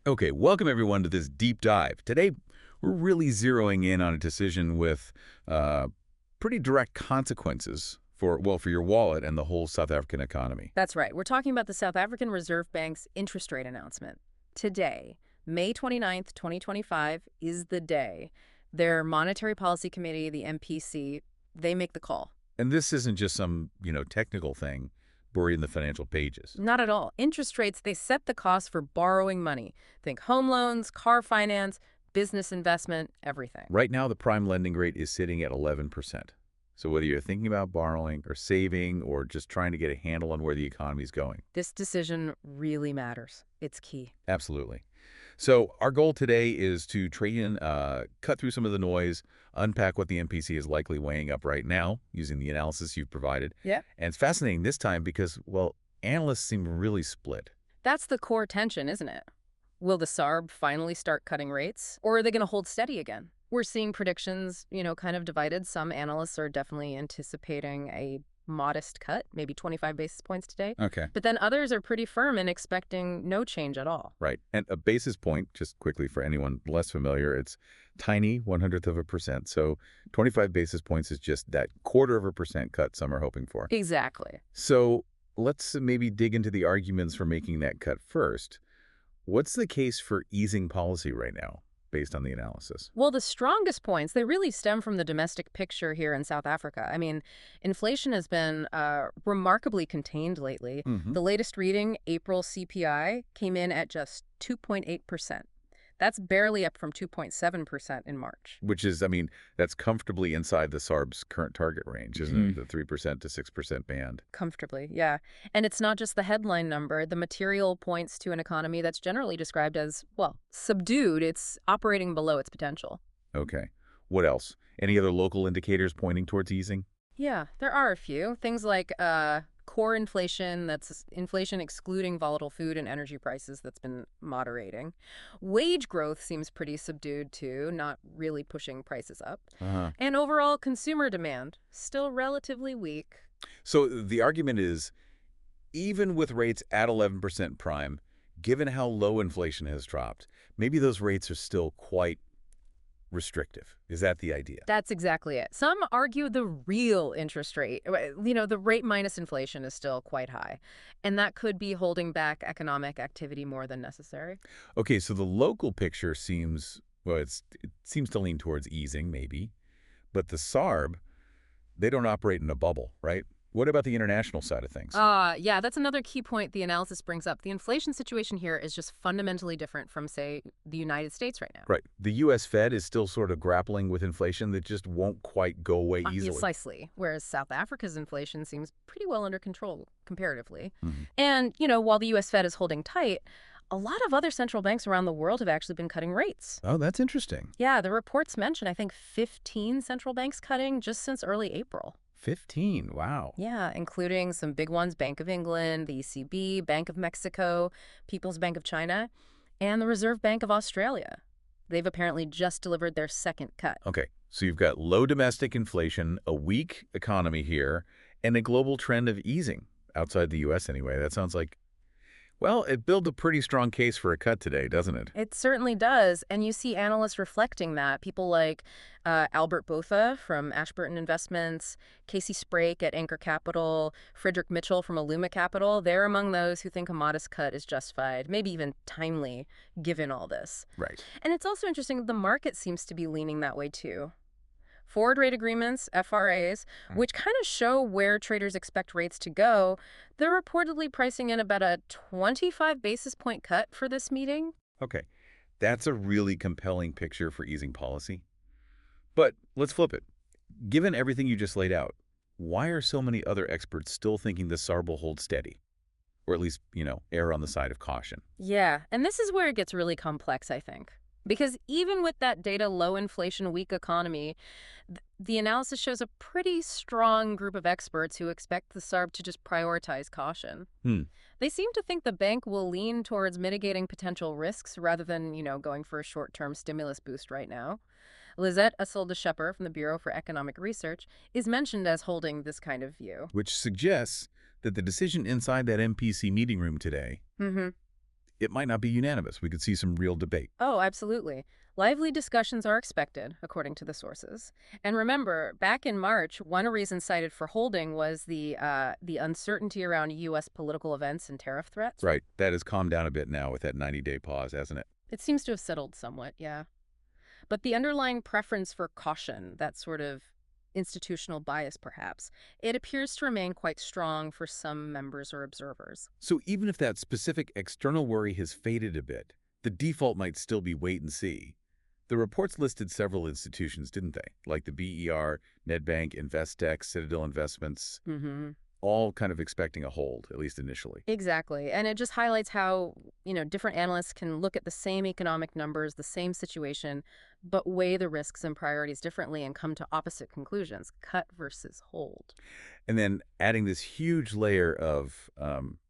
Okay, welcome everyone to this deep dive. Today, we're really zeroing in on a decision with uh, pretty direct consequences for your wallet and the whole South African economy. That's right. We're talking about the South African Reserve Bank's interest rate announcement. Today, May 29th, 2025, is the day. Their Monetary Policy Committee, the MPC, they make the call. And this isn't just some, technical thing buried in the financial pages. Not at all. Interest rates, they set the cost for borrowing money. Think home loans, car finance, business investment, everything. Right now, the prime lending rate is sitting at 11%. So whether you're thinking about borrowing or saving or just trying to get a handle on where the economy is going. This decision really matters. It's key. Absolutely. So our goal today is to cut through some of the noise, unpack what the MPC is likely weighing up right now using the analysis you've provided. Yeah. And it's fascinating this time because, well, analysts seem really split. That's the core tension, isn't it? Will the SARB finally start cutting rates, or are they going to hold steady again? We're seeing predictions, kind of divided. Some analysts are definitely anticipating a modest cut, maybe 25 basis points today. Okay. But then others are pretty firm in expecting no change at all. Right. And a basis point, just quickly for anyone less familiar, it's tiny, 0.01%. So 25 basis points is just that 0.25% cut some are hoping for. Exactly. So let's maybe dig into the arguments for making that cut first. What's the case for easing policy right now, based on the analysis? Well, the strongest points, they really stem from the domestic picture here in South Africa. I mean, inflation has been remarkably contained lately. Mm-hmm. The latest reading, April CPI, came in at just 2.8%. That's barely up from 2.7% in March. Which is, that's comfortably inside the SARB's current target range, isn't it? The 3% to 6% band. Comfortably, yeah. And it's not just the headline number. The material points to an economy that's generally described as, well, subdued. It's operating below its potential. Okay. What else? Any other local indicators pointing towards easing? Yeah, there are a few. Things like core inflation, that's inflation excluding volatile food and energy prices, that's been moderating. Wage growth seems pretty subdued too, not really pushing prices up. Uh-huh. And overall consumer demand, still relatively weak. So the argument is, even with rates at 11% prime, given how low inflation has dropped, maybe those rates are still quite restrictive. Is that the idea? That's exactly it. Some argue the real interest rate, the rate minus inflation is still quite high, and that could be holding back economic activity more than necessary. Okay, so the local picture seems, well, it seems to lean towards easing, maybe. But the SARB, they don't operate in a bubble, right? What about the international side of things? Yeah, that's another key point the analysis brings up. The inflation situation here is just fundamentally different from, say, the United States right now. Right. The U.S. Fed is still sort of grappling with inflation that just won't quite go away easily. Precisely. Whereas South Africa's inflation seems pretty well under control comparatively. Mm-hmm. And, while the U.S. Fed is holding tight, a lot of other central banks around the world have actually been cutting rates. Oh, that's interesting. Yeah, the reports mention, I think, 15 central banks cutting just since early April. 15, wow. Yeah, including some big ones, Bank of England, the ECB, Bank of Mexico, People's Bank of China, and the Reserve Bank of Australia. They've apparently just delivered their second cut. Okay, so you've got low domestic inflation, a weak economy here, and a global trend of easing, outside the U.S. anyway. That sounds like, well, it builds a pretty strong case for a cut today, doesn't it? It certainly does, and you see analysts reflecting that. People like Albert Botha from Ashburton Investments, Casey Sprake at Anchor Capital, Frederick Mitchell from Aluma Capital, they're among those who think a modest cut is justified, maybe even timely, given all this. Right. And it's also interesting that the market seems to be leaning that way too. Forward rate agreements, FRAs, which kind of show where traders expect rates to go, they're reportedly pricing in about a 25 basis point cut for this meeting. Okay, that's a really compelling picture for easing policy. But let's flip it. Given everything you just laid out, why are so many other experts still thinking the SARB will hold steady? Or at least, err on the side of caution? Yeah, and this is where it gets really complex, I think. Because even with that data, low inflation, weak economy, the analysis shows a pretty strong group of experts who expect the SARB to just prioritize caution. They seem to think the bank will lean towards mitigating potential risks rather than, going for a short-term stimulus boost right now. Lizette Asselde-Schepper from the Bureau for Economic Research is mentioned as holding this kind of view. Which suggests that the decision inside that MPC meeting room today it might not be unanimous. We could see some real debate. Oh, absolutely. Lively discussions are expected, according to the sources. And remember, back in March, one reason cited for holding was the uncertainty around U.S. political events and tariff threats. Right. That has calmed down a bit now with that 90-day pause, hasn't it? It seems to have settled somewhat, yeah. But the underlying preference for caution, that sort of institutional bias perhaps, it appears to remain quite strong for some members or observers. So even if that specific external worry has faded a bit, the default might still be wait and see. The reports listed several institutions, didn't they? Like the BER, Nedbank, Investec, Citadel Investments, Mm-hmm. all kind of expecting a hold, at least initially. Exactly. And it just highlights how, different analysts can look at the same economic numbers, the same situation, but weigh the risks and priorities differently and come to opposite conclusions, cut versus hold. And then adding this huge layer of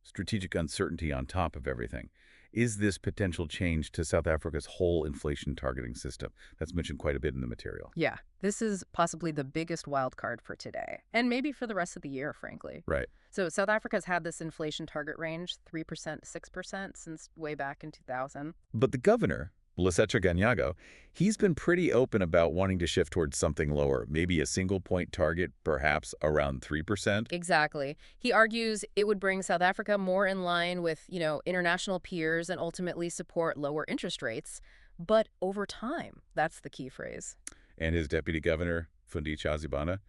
strategic uncertainty on top of everything. Is this potential change to South Africa's whole inflation targeting system? That's mentioned quite a bit in the material. Yeah, this is possibly the biggest wild card for today, and maybe for the rest of the year, frankly. Right. So South Africa's had this inflation target range, 3% to 6%, since way back in 2000. But the governor, Lesetja Ganyago, he's been pretty open about wanting to shift towards something lower, maybe a single-point target, perhaps around 3%. Exactly. He argues it would bring South Africa more in line with, international peers and ultimately support lower interest rates. But over time, that's the key phrase. And his deputy governor, Fundi Chazibana,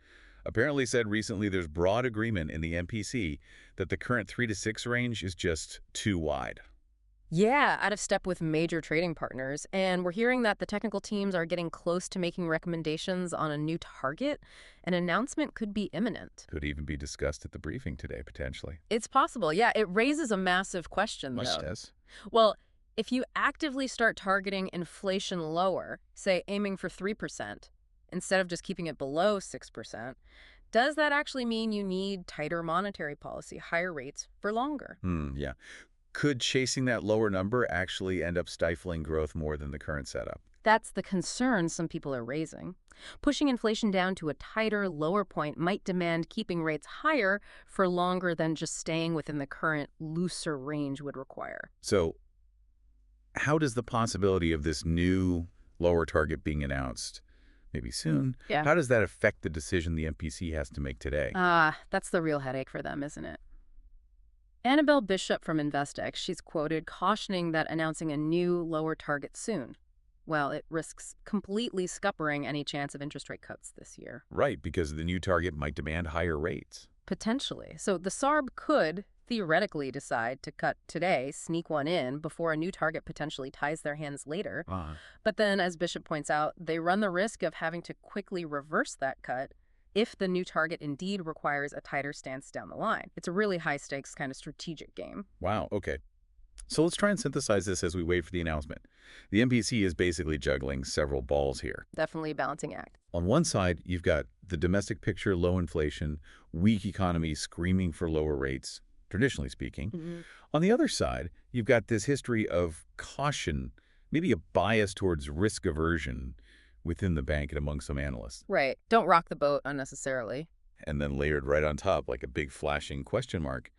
apparently said recently there's broad agreement in the MPC that the current 3 to 6 range is just too wide. Yeah, out of step with major trading partners. And we're hearing that the technical teams are getting close to making recommendations on a new target. An announcement could be imminent. Could even be discussed at the briefing today, potentially. It's possible. Yeah, it raises a massive question, though. Yes. Well, if you actively start targeting inflation lower, say aiming for 3%, instead of just keeping it below 6%, does that actually mean you need tighter monetary policy, higher rates for longer? Yeah. Could chasing that lower number actually end up stifling growth more than the current setup? That's the concern some people are raising. Pushing inflation down to a tighter, lower point might demand keeping rates higher for longer than just staying within the current looser range would require. So how does the possibility of this new lower target being announced, maybe soon, Yeah. how does that affect the decision the MPC has to make today? That's the real headache for them, isn't it? Annabelle Bishop from Investec, she's quoted cautioning that announcing a new lower target soon, well, it risks completely scuppering any chance of interest rate cuts this year. Right, because the new target might demand higher rates. Potentially. So the SARB could theoretically decide to cut today, sneak one in, before a new target potentially ties their hands later. But then, as Bishop points out, they run the risk of having to quickly reverse that cut if the new target indeed requires a tighter stance down the line. It's a really high-stakes kind of strategic game. Wow, okay. So let's try and synthesize this as we wait for the announcement. The MPC is basically juggling several balls here. Definitely a balancing act. On one side, you've got the domestic picture, low inflation, weak economy screaming for lower rates, traditionally speaking. On the other side, you've got this history of caution, maybe a bias towards risk aversion within the bank and among some analysts. Right. Don't rock the boat unnecessarily. And then layered right on top like a big flashing question mark,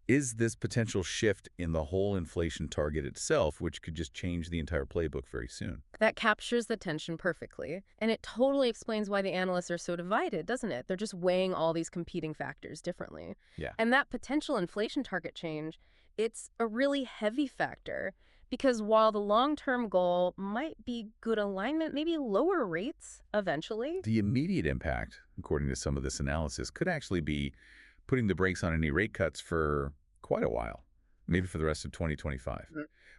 is this potential shift in the whole inflation target itself, which could just change the entire playbook very soon? That captures the tension perfectly. And it totally explains why the analysts are so divided, doesn't it? They're just weighing all these competing factors differently. Yeah. And that potential inflation target change, it's a really heavy factor. Because while the long-term goal might be good alignment, maybe lower rates eventually. The immediate impact, according to some of this analysis, could actually be putting the brakes on any rate cuts for quite a while, maybe for the rest of 2025.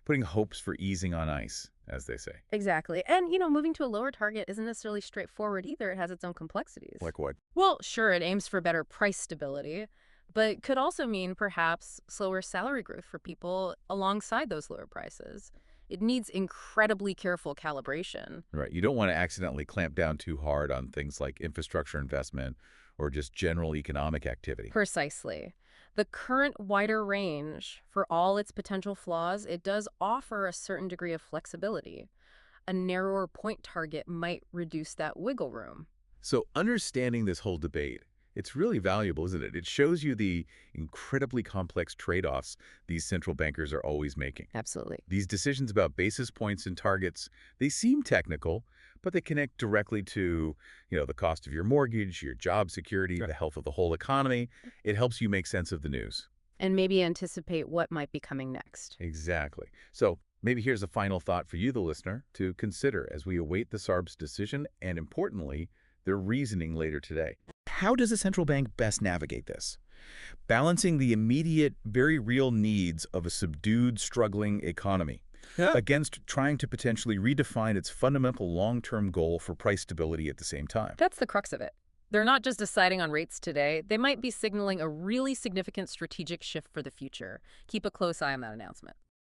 Putting hopes for easing on ice, as they say. Exactly. And, moving to a lower target isn't necessarily straightforward either. It has its own complexities. Like what? Well, sure, it aims for better price stability, but could also mean perhaps slower salary growth for people alongside those lower prices. It needs incredibly careful calibration. Right. You don't want to accidentally clamp down too hard on things like infrastructure investment or just general economic activity. Precisely. The current wider range, for all its potential flaws, it does offer a certain degree of flexibility. A narrower point target might reduce that wiggle room. So understanding this whole debate, It's really valuable, isn't it? It shows you the incredibly complex trade-offs these central bankers are always making. Absolutely. These decisions about basis points and targets, they seem technical, but they connect directly to, the cost of your mortgage, your job security, Sure. the health of the whole economy. It helps you make sense of the news. And maybe anticipate what might be coming next. Exactly. So maybe here's a final thought for you, the listener, to consider as we await the SARB's decision and, importantly, their reasoning later today. How does a central bank best navigate this? Balancing the immediate, very real needs of a subdued, struggling economy against trying to potentially redefine its fundamental long-term goal for price stability at the same time. That's the crux of it. They're not just deciding on rates today. They might be signaling a really significant strategic shift for the future. Keep a close eye on that announcement.